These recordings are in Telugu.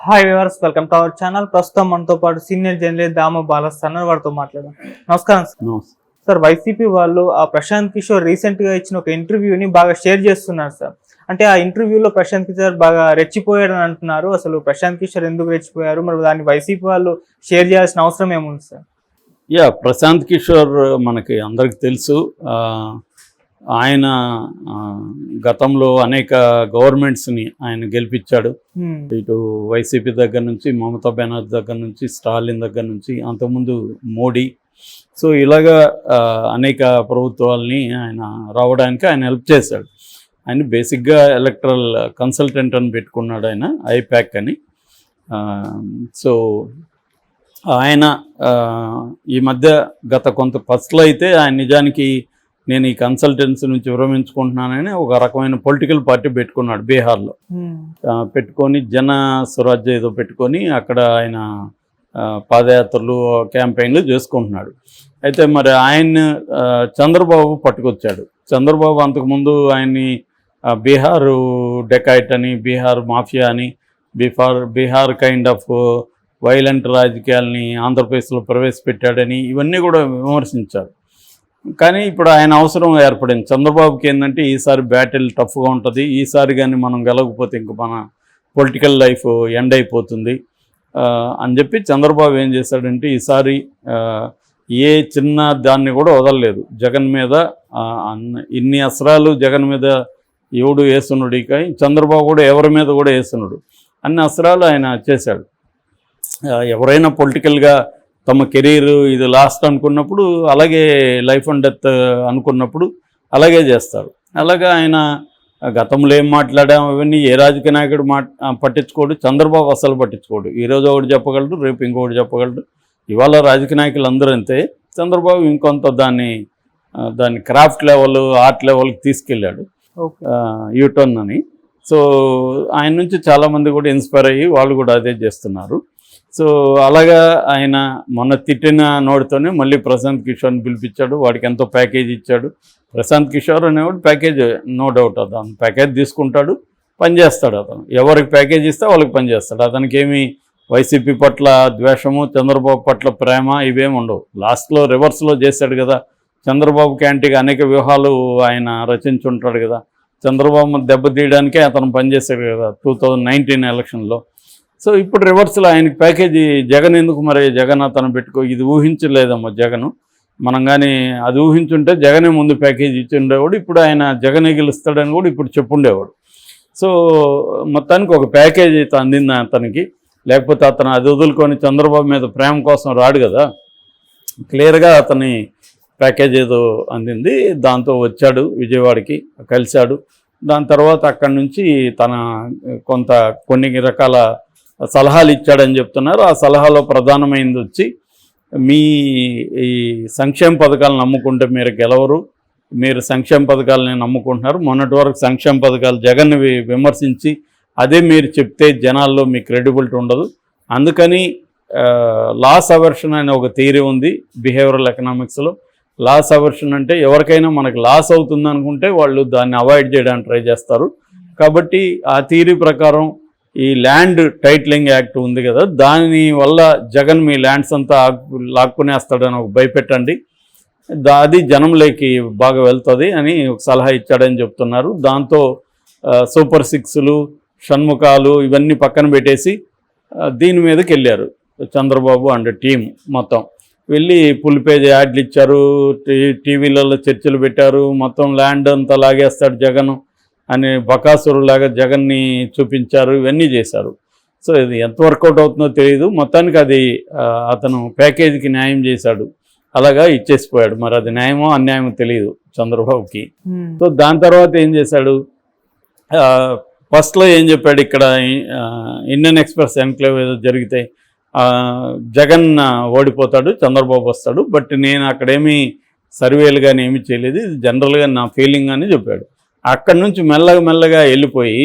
Hi viewers, welcome to our channel. ప్రస్తుతం మనతో పాటు సీనియర్ జర్నలిస్ట్ దామ బాలస్థాన్ వారితో మాట్లాడదాం. నమస్కారం సార్. వైసీపీ వాళ్ళు ఆ ప్రశాంత్ కిషోర్ రీసెంట్ గా ఇచ్చిన ఒక ఇంటర్వ్యూని బాగా షేర్ చేస్తున్నారు సార్. అంటే ఆ ఇంటర్వ్యూలో ప్రశాంత్ కిషోర్ బాగా రెచ్చిపోయాడు అని అంటున్నారు. అసలు ప్రశాంత్ కిషోర్ ఎందుకు రెచ్చిపోయారు, మరి దాన్ని వైసీపీ వాళ్ళు షేర్ చేయాల్సిన అవసరం ఏముంది సార్? ప్రశాంత్ కిషోర్ మనకి అందరికి తెలుసు. ఆయన గతంలో అనేక గవర్నమెంట్స్ని ఆయన గెలిపించాడు. ఇటు వైసీపీ దగ్గర నుంచి, మమతా బెనర్జీ దగ్గర నుంచి, స్టాలిన్ దగ్గర నుంచి, అంతకుముందు మోడీ. సో ఇలాగా అనేక ప్రభుత్వాలని ఆయన రావడానికి ఆయన హెల్ప్ చేశాడు. ఆయన బేసిక్గా ఎలక్ట్రల్ కన్సల్టెంట్ అని పెట్టుకున్నాడు ఆయన, ఐప్యాక్ అని. సో ఆయన ఈ మధ్య గత కొంత ఫస్ట్లో అయితే ఆయన నిజానికి నేను ఈ కన్సల్టెన్సీ నుంచి విరమించుకుంటున్నానని ఒక రకమైన పొలిటికల్ పార్టీ పెట్టుకున్నాడు బీహార్లో. పెట్టుకొని జన స్వరాజ్య ఏదో పెట్టుకొని అక్కడ ఆయన పాదయాత్రలు, క్యాంపెయిన్లు చేసుకుంటున్నాడు. అయితే మరి ఆయన్ని చంద్రబాబు పట్టుకొచ్చాడు. చంద్రబాబు అంతకుముందు ఆయన్ని బీహారు డెకాయిట్ అని, బీహార్ మాఫియా అని, బీహార్ కైండ్ ఆఫ్ వైలెంట్ రాజకీయాలని ఆంధ్రప్రదేశ్లో ప్రవేశపెట్టాడని ఇవన్నీ కూడా విమర్శించారు. కానీ ఇప్పుడు ఆయన అవసరం ఏర్పడింది. చంద్రబాబుకి ఏంటంటే ఈసారి బ్యాటిల్ టఫ్గా ఉంటుంది, ఈసారి కానీ మనం గెలవకపోతే ఇంక మన పొలిటికల్ లైఫ్ ఎండ్ అయిపోతుంది అని చెప్పి చంద్రబాబు ఏం చేశాడంటే ఈసారి ఏ చిన్న దాన్ని కూడా వదలలేదు జగన్ మీద. ఇన్ని అస్త్రాలు జగన్ మీద ఎవడు వేస్తున్నాడు, ఇక చంద్రబాబు కూడా ఎవరి మీద కూడా వేస్తున్నాడు. అన్ని అస్త్రాలు ఆయన చేశాడు. ఎవరైనా పొలిటికల్గా తమ కెరీర్ ఇది లాస్ట్ అనుకున్నప్పుడు, అలాగే లైఫ్ అండ్ డెత్ అనుకున్నప్పుడు అలాగే చేస్తారు. అలాగే ఆయన గతంలో ఏం మాట్లాడాం అవన్నీ ఏ రాజకీయ నాయకుడు పట్టించుకోడు, చంద్రబాబు అసలు పట్టించుకోడు. ఈరోజు ఒకటి చెప్పగలడు, రేపు ఇంకొకటి చెప్పగలడు. ఇవాళ రాజకీయ నాయకులు అందరూ అంతే. చంద్రబాబు ఇంకొంత దాన్ని క్రాఫ్ట్ లెవెల్, ఆర్ట్ లెవెల్కి తీసుకెళ్ళాడు, యూటర్న్ అని. సో ఆయన నుంచి చాలామంది కూడా ఇన్స్పైర్ అయ్యి వాళ్ళు కూడా అదే చేస్తున్నారు. సో అలాగా ఆయన మొన్న తిట్టిన నోటితోనే మళ్ళీ ప్రశాంత్ కిషోర్ని పిలిపించాడు. వాడికి ఎంతో ప్యాకేజ్ ఇచ్చాడు. ప్రశాంత్ కిషోర్ అనేవాడు ప్యాకేజ్, నో డౌట్, అతను ప్యాకేజ్ తీసుకుంటాడు, పనిచేస్తాడు. అతను ఎవరికి ప్యాకేజ్ ఇస్తే వాళ్ళకి పనిచేస్తాడు. అతనికి ఏమి వైసీపీ పట్ల ద్వేషము, చంద్రబాబు పట్ల ప్రేమ ఇవేమి ఉండవు. లాస్ట్లో రివర్స్లో చేశాడు కదా, చంద్రబాబు క్యాంటీగా అనేక వ్యూహాలు ఆయన రచించుంటాడు కదా. చంద్రబాబు దెబ్బతీయడానికే అతను పనిచేశాడు కదా 2019 ఎలక్షన్లో. సో ఇప్పుడు రివర్స్లో ఆయనకి ప్యాకేజీ జగన్ ఎందుకు, మరి జగన్ అతను పెట్టుకో, ఇది ఊహించలేదమ్మా జగను. మనం కానీ అది ఊహించుంటే జగనే ముందు ప్యాకేజీ ఇచ్చి ఉండేవాడు. ఇప్పుడు ఆయన జగనే గెలుస్తాడని కూడా ఇప్పుడు చెప్పుండేవాడు. సో మొత్తానికి ఒక ప్యాకేజీ అయితే అందింది అతనికి. లేకపోతే అతను అది వదులుకొని చంద్రబాబు మీద ప్రేమ కోసం రాడు కదా. క్లియర్గా అతని ప్యాకేజ్ ఏదో అందింది. దాంతో వచ్చాడు, విజయవాడకి కలిశాడు. దాని తర్వాత అక్కడి నుంచి తన కొన్ని రకాల సలహాలు ఇచ్చాడని చెప్తున్నారు. ఆ సలహాలో ప్రధానమైనది వచ్చి, మీ ఈ సంక్షేమ పథకాలు నమ్ముకుంటే మీరు గెలవరు, మీరు సంక్షేమ పథకాలని నమ్ముకుంటున్నారు. మొన్నటి వరకు సంక్షేమ పథకాలు జగన్ని విమర్శించి అదే మీరు చెప్తే జనాల్లో మీ క్రెడిబిలిటీ ఉండదు. అందుకని లాస్ అవర్షన్ అనే ఒక థియరీ ఉంది బిహేవియరల్ ఎకనామిక్స్లో. లాస్ అవర్షన్ అంటే ఎవరికైనా మనకు లాస్ అవుతుంది అనుకుంటే వాళ్ళు దాన్ని అవాయిడ్ చేయడానికి ట్రై చేస్తారు. కాబట్టి ఆ థియరీ ప్రకారం ఈ ల్యాండ్ టైటిలింగ్ యాక్ట్ ఉంది కదా, దాని వల్ల జగన్ మీ ల్యాండ్స్ అంతా లాక్కునేస్తాడని ఒక భయపెట్టండి, అది జనంలోకి బాగా వెళ్తుంది అని ఒక సలహా ఇచ్చాడని చెప్తున్నారు. దాంతో సూపర్ సిక్స్లు, షణ్ముఖాలు ఇవన్నీ పక్కన పెట్టేసి దీని మీదకి వెళ్ళారు చంద్రబాబు అండ్ టీం మొత్తం. వెళ్ళి ఫుల్ పేజ్ యాడ్లు ఇచ్చారు, టీవీలలో చర్చలు పెట్టారు. మొత్తం ల్యాండ్ అంతా లాగేస్తాడు జగన్ అని బకాసురులాగా జగన్ని చూపించారు. ఇవన్నీ చేశారు. సో ఇది ఎంత వర్కౌట్ అవుతుందో తెలియదు. మొత్తానికి అది అతను ప్యాకేజీకి న్యాయం చేశాడు, అలాగా ఇచ్చేసిపోయాడు. మరి అది న్యాయమో అన్యాయమో తెలియదు చంద్రబాబుకి. సో దాని తర్వాత ఏం చేశాడు, ఫస్ట్లో ఏం చెప్పాడు, ఇక్కడ ఇండియన్ ఎక్స్ప్రెస్ ఎన్క్లేవ్ ఏదో జరిగితే జగన్ ఓడిపోతాడు, చంద్రబాబు వస్తాడు, బట్ నేను అక్కడేమీ సర్వేలు కానీ ఏమీ చేయలేదు, ఇది జనరల్గా నా ఫీలింగ్ అని చెప్పాడు. అక్కడి నుంచి మెల్లగా వెళ్ళిపోయి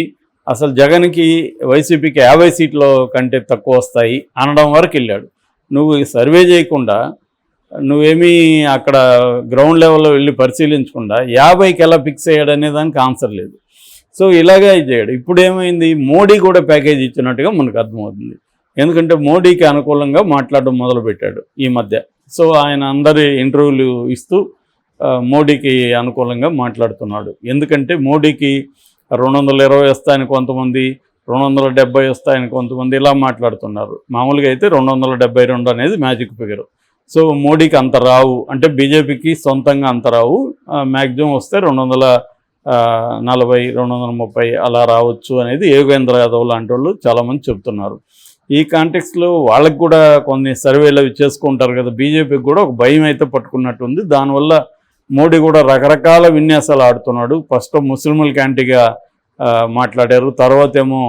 అసలు జగన్కి వైసీపీకి 50 సీట్ల కంటే తక్కువ వస్తాయి అనడం వరకు వెళ్ళాడు. నువ్వు సర్వే చేయకుండా, నువ్వేమీ అక్కడ గ్రౌండ్ లెవెల్లో వెళ్ళి పరిశీలించకుండా 50కి ఎలా ఫిక్స్ అయ్యాడు అనే దానికి ఆన్సర్ లేదు. సో ఇలాగే చేయడు. ఇప్పుడు ఏమైంది, మోడీ కూడా ప్యాకేజ్ ఇచ్చినట్టుగా మనకు అర్థమవుతుంది. ఎందుకంటే మోడీకి అనుకూలంగా మాట్లాడడం మొదలుపెట్టాడు ఈ మధ్య. సో ఆయన అందరి ఇంటర్వ్యూలు ఇస్తూ మోడీకి అనుకూలంగా మాట్లాడుతున్నాడు. ఎందుకంటే మోడీకి 220 వస్తాయని కొంతమంది, 270 వస్తాయని కొంతమంది ఇలా మాట్లాడుతున్నారు. మామూలుగా అయితే 272 అనేది మ్యాజిక్ ఫిగర్. సో మోడీకి అంత రావు, అంటే బీజేపీకి సొంతంగా అంత రావు, మ్యాక్సిమం వస్తే 240, 230 అలా రావచ్చు అనేది యోగేంద్ర యాదవ్ లాంటి వాళ్ళు చాలామంది చెప్తున్నారు. ఈ కాంటెక్స్లో వాళ్ళకి కూడా కొన్ని సర్వేలు అవి చేసుకుంటారు కదా, బీజేపీకి కూడా ఒక భయం అయితే పట్టుకున్నట్టుంది. దానివల్ల మోడీ కూడా రకరకాల విన్యాసాలు ఆడుతున్నాడు. ఫస్ట్ ముస్లింలకు యాంటీగా మాట్లాడారు, తర్వాత ఏమో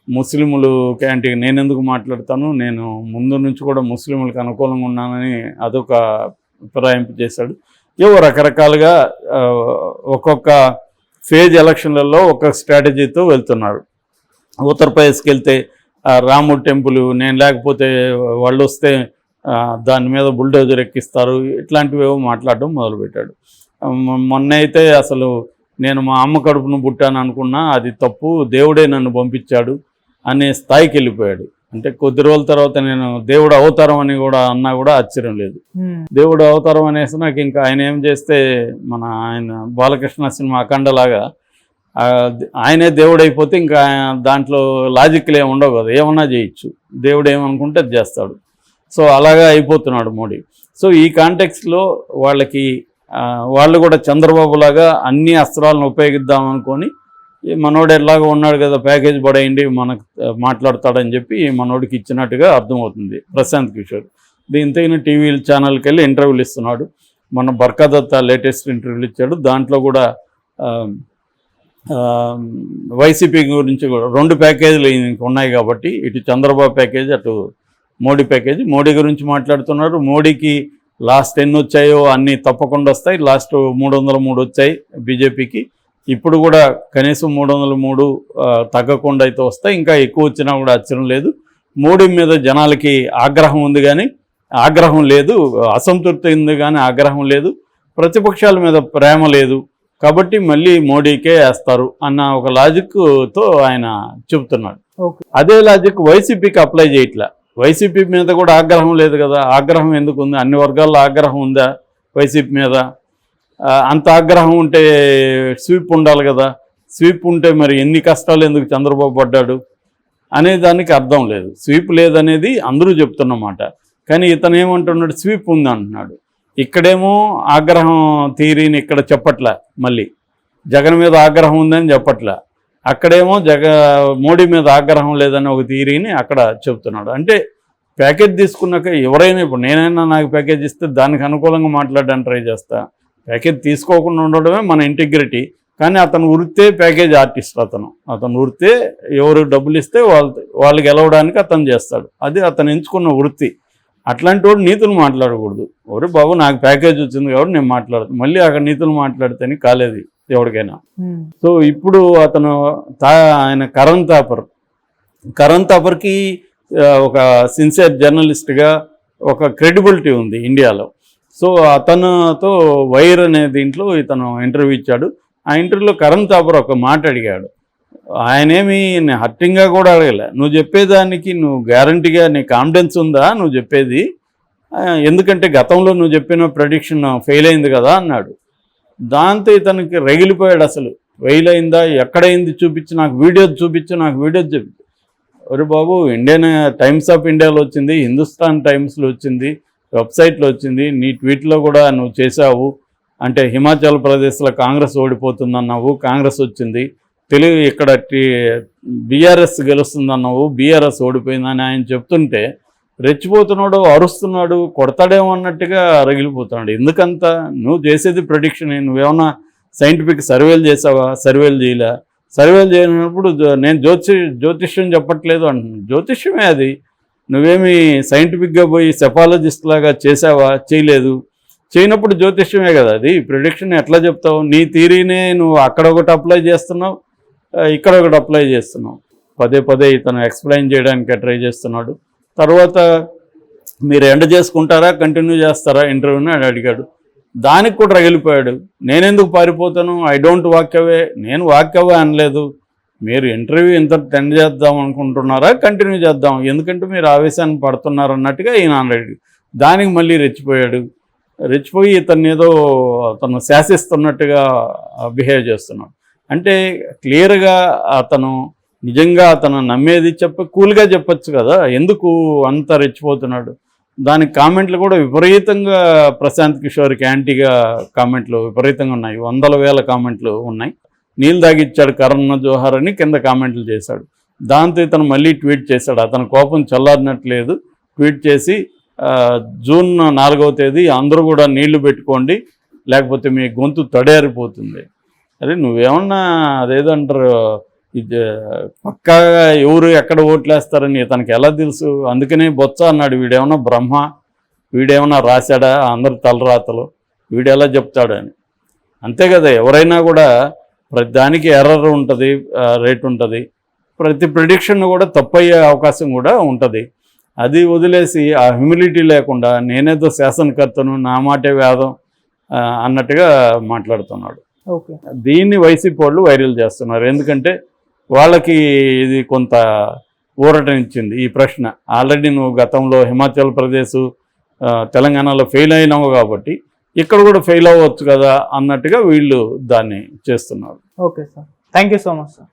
ముస్లింలు యాంటీగా నేను ఎందుకు మాట్లాడతాను, నేను ముందు నుంచి కూడా ముస్లింలకు అనుకూలంగా ఉన్నానని అదొక ఫిరాయింపు చేశాడు. ఏవో రకరకాలుగా ఒక్కొక్క ఫేజ్ ఎలక్షన్లలో ఒక్కొక్క స్ట్రాటజీతో వెళ్తున్నారు. ఉత్తరప్రదేశ్కి వెళ్తే రాముడు టెంపుల్ నేను లేకపోతే వాళ్ళు వస్తే దాని మీద బుల్డోజర్ ఎక్కిస్తారు, ఇట్లాంటివి ఏవో మాట్లాడడం మొదలుపెట్టాడు. మొన్న అయితే అసలు నేను మా అమ్మ కడుపును పుట్టాను అనుకున్నా, అది తప్పు, దేవుడే నన్ను పంపించాడు అనే స్థాయికి వెళ్ళిపోయాడు. అంటే కొద్ది రోజుల తర్వాత నేను దేవుడు అవతారం అని కూడా అన్నా కూడా ఆశ్చర్యం లేదు. దేవుడు అవతారం అనేసి నాకు ఇంకా ఆయన ఏం చేస్తే ఆయన బాలకృష్ణ సినిమా అఖండలాగా ఆయనే దేవుడు అయిపోతే ఇంకా దాంట్లో లాజిక్లు ఏమి ఉండవు కదా, ఏమన్నా చేయొచ్చు, దేవుడు ఏమనుకుంటే అది చేస్తాడు. సో అలాగా అయిపోతున్నాడు మోడీ. సో ఈ కాంటెక్స్లో వాళ్ళు కూడా చంద్రబాబు లాగా అన్ని అస్త్రాలను ఉపయోగిద్దామనుకొని మనోడు ఎలాగో ఉన్నాడు కదా, ప్యాకేజ్ పడేయండి మనకు మాట్లాడతాడని చెప్పి మనోడికి ఇచ్చినట్టుగా అర్థమవుతుంది ప్రశాంత్ కిషోర్. దీంతో ఈయన టీవీ ఛానల్కి వెళ్ళి ఇంటర్వ్యూలు ఇస్తున్నాడు. మన బర్కాదత్త లేటెస్ట్ ఇంటర్వ్యూలు ఇచ్చాడు. దాంట్లో కూడా వైసీపీ గురించి కూడా 2 ప్యాకేజీలు ఉన్నాయి కాబట్టి, ఇటు చంద్రబాబు ప్యాకేజ్, అటు మోడీ ప్యాకేజీ. మోడీ గురించి మాట్లాడుతున్నారు. మోడీకి లాస్ట్ ఎన్ని వచ్చాయో అన్నీ తప్పకుండా వస్తాయి. లాస్ట్ 303 వచ్చాయి బీజేపీకి. ఇప్పుడు కూడా కనీసం 303 తగ్గకుండా అయితే వస్తాయి. ఇంకా ఎక్కువ వచ్చినా కూడా ఆశ్చర్యం లేదు. మోడీ మీద జనాలకి ఆగ్రహం ఉంది కానీ ఆగ్రహం లేదు, అసంతృప్తి ఉంది కానీ ఆగ్రహం లేదు, ప్రతిపక్షాల మీద ప్రేమ లేదు. కాబట్టి మళ్ళీ మోడీకే వేస్తారు అన్న ఒక లాజిక్తో ఆయన చెబుతున్నాడు. అదే లాజిక్ వైసీపీకి అప్లై చేయట్లా. వైసీపీ మీద కూడా ఆగ్రహం లేదు కదా, ఆగ్రహం ఎందుకు ఉంది? అన్ని వర్గాల్లో ఆగ్రహం ఉందా వైసీపీ మీద? అంత ఆగ్రహం ఉంటే స్వీప్ ఉండాలి కదా, స్వీప్ ఉంటే మరి ఎన్ని కష్టాలు ఎందుకు చంద్రబాబు పడ్డాడు అనే దానికి అర్థం లేదు. స్వీప్ లేదనేది అందరూ చెప్తున్నమాట. కానీ ఇతను ఏమంటున్నాడు, స్వీప్ ఉంది అంటున్నాడు. ఇక్కడేమో ఆగ్రహం థియరీని ఇక్కడ చెప్పట్లే, మళ్ళీ జగన్ మీద ఆగ్రహం ఉందని చెప్పట్లే. అక్కడేమో మోడీ మీద ఆగ్రహం లేదని ఒక థియరీని అక్కడ చెప్తున్నాడు. అంటే ప్యాకేజ్ తీసుకున్నాక ఎవరైనా, ఇప్పుడు నేనైనా నాకు ప్యాకేజ్ ఇస్తే దానికి అనుకూలంగా మాట్లాడడానికి ట్రై చేస్తా. ప్యాకేజ్ తీసుకోకుండా ఉండడమే మన ఇంటిగ్రిటీ. కానీ అతను వృత్తే ప్యాకేజ్ ఆర్టిస్ట్. అతను వృత్తే ఎవరు డబ్బులు ఇస్తే వాళ్ళు గెలవడానికి అతను చేస్తాడు. అది అతను ఎంచుకున్న వృత్తి. అట్లాంటి వాడు నీతులు మాట్లాడకూడదు. ఎవరు బాబు నాకు ప్యాకేజ్ వచ్చింది కాబట్టి నేను మాట్లాడతాను, మళ్ళీ అక్కడ నీతులు మాట్లాడితేనే కాలేదు ఎవరికైనా. సో ఇప్పుడు ఆయన కరణ్ థాపర్కి ఒక సిన్సియర్ జర్నలిస్ట్గా ఒక క్రెడిబిలిటీ ఉంది ఇండియాలో. సో అతనుతో వైర్ అనే దీంట్లో ఇతను ఇంటర్వ్యూ ఇచ్చాడు. ఆ ఇంటర్వ్యూలో కరణ్ థాపర్ ఒక మాట అడిగాడు. ఆయనేమి హర్టింగ్గా కూడా అడగలే, నువ్వు చెప్పేదానికి నువ్వు గ్యారంటీగా నీ కాన్ఫిడెన్స్ ఉందా నువ్వు చెప్పేది, ఎందుకంటే గతంలో నువ్వు చెప్పిన ప్రెడిక్షన్ ఫెయిల్ అయింది కదా అన్నాడు. దాంతో ఇతనికి రగిలిపోయాడు. అసలు ఫెయిల్ అయిందా, ఎక్కడైంది చూపించి, నాకు వీడియో చూపించు, నాకు వీడియో చూపించు. ఒరే బాబు, ఇండియన్ టైమ్స్ ఆఫ్ ఇండియాలో వచ్చింది, హిందుస్థాన్ టైమ్స్లో వచ్చింది, వెబ్సైట్లో వచ్చింది, నీ ట్వీట్లో కూడా నువ్వు చేసావు. అంటే హిమాచల్ ప్రదేశ్లో కాంగ్రెస్ ఓడిపోతుందన్నావు, కాంగ్రెస్ వచ్చింది. తెలుగు ఇక్కడ బీఆర్ఎస్ గెలుస్తుందన్నావు, బీఆర్ఎస్ ఓడిపోయిందని ఆయన చెప్తుంటే రెచ్చిపోతున్నాడు, అరుస్తున్నాడు, కొడతాడేమో అన్నట్టుగా రగిలిపోతున్నాడు. ఎందుకంత? నువ్వు చేసేది ప్రెడిక్షన్. నువ్వేమన్నా సైంటిఫిక్ సర్వేలు చేసావా? సర్వేలు చేయలే. సర్వేలు చేయనప్పుడు నేను జ్యోతిష్యం చెప్పట్లేదు అంటున్నాను. జ్యోతిష్యమే అది. నువ్వేమి సైంటిఫిక్గా పోయి సెఫాలజిస్ట్ లాగా చేసావా? చేయలేదు. చేయనప్పుడు జ్యోతిష్యమే కదా అది. ప్రిడిక్షన్ ఎట్లా చెప్తావు? నీ థియరీనే నువ్వు అక్కడ ఒకటి అప్లై చేస్తున్నావు, ఇక్కడ ఒకటి అప్లై చేస్తున్నావు. పదే ఇతను ఎక్స్ప్లెయిన్ చేయడానికి ట్రై చేస్తున్నాడు. తర్వాత మీరు ఎండ్ చేసుకుంటారా, కంటిన్యూ చేస్తారా ఇంటర్వ్యూని అని అడిగాడు. దానికి కూడా రగిలిపోయాడు. నేనెందుకు పారిపోతాను, ఐ డోంట్ వాక్ అవే, నేను వాక్ అవే అనలేదు, మీరు ఇంటర్వ్యూ ఇంత టెండ్ చేద్దాం అనుకుంటున్నారా, కంటిన్యూ చేద్దాం, ఎందుకంటే మీరు ఆవేశాన్ని పడుతున్నారు అన్నట్టుగా ఈయన అన్నాడు. దానికి మళ్ళీ రెచ్చిపోయి ఇతన్ని ఏదో అతను శాసిస్తున్నట్టుగా బిహేవ్ చేస్తున్నాడు. అంటే క్లియర్గా అతను నిజంగా అతను నమ్మేది కూల్గా చెప్పచ్చు కదా, ఎందుకు అంత రెచ్చిపోతున్నాడు. దానికి కామెంట్లు కూడా విపరీతంగా ప్రశాంత్ కిషోర్కి యాంటీగా కామెంట్లు విపరీతంగా ఉన్నాయి, 100,000 కామెంట్లు ఉన్నాయి. నీళ్ళు తాగిచ్చాడు కరణ్ జోహార్ అని కింద కామెంట్లు చేశాడు. దాంతో ఇతను మళ్ళీ ట్వీట్ చేశాడు. అతని కోపం చల్లారినట్లేదు. ట్వీట్ చేసి జూన్ 4వ తేదీ అందరూ కూడా నీళ్లు పెట్టుకోండి, లేకపోతే మీ గొంతు తడేరిపోతుంది. అరే నువ్వేమన్నా అదేదో అంటారు, ఇది పక్కాగా ఎవరు ఎక్కడ ఓట్లేస్తారని ఇతనికి ఎలా తెలుసు? అందుకనే బొత్స అన్నాడు, వీడేమన్నా బ్రహ్మ, వీడేమన్నా రాశాడా అందరు తలరాతలు, వీడు ఎలా చెప్తాడని. అంతే కదా, ఎవరైనా కూడా ప్రతి దానికి ఎర్రర్ ఉంటుంది, రేట్ ఉంటుంది, ప్రతి ప్రిడిక్షన్ కూడా తప్పయ్యే అవకాశం కూడా ఉంటుంది. అది వదిలేసి ఆ హ్యూమిలిటీ లేకుండా నేనేదో శాసనకర్తను, నా మాటే వేదం అన్నట్టుగా మాట్లాడుతున్నాడు. ఓకే, దీన్ని వైసీపీ వాళ్ళు వైరల్ చేస్తున్నారు. ఎందుకంటే వాళ్ళకి ఇది కొంత ఊరటనిచ్చింది ఈ ప్రశ్న. ఆల్రెడీ నువ్వు గతంలో హిమాచల్ ప్రదేశ్, తెలంగాణలో ఫెయిల్ అయినావు కాబట్టి ఇక్కడ కూడా ఫెయిల్ అవ్వచ్చు కదా అన్నట్టుగా వీళ్ళు దాన్ని చేస్తున్నారు. Okay sir, thank you so much sir.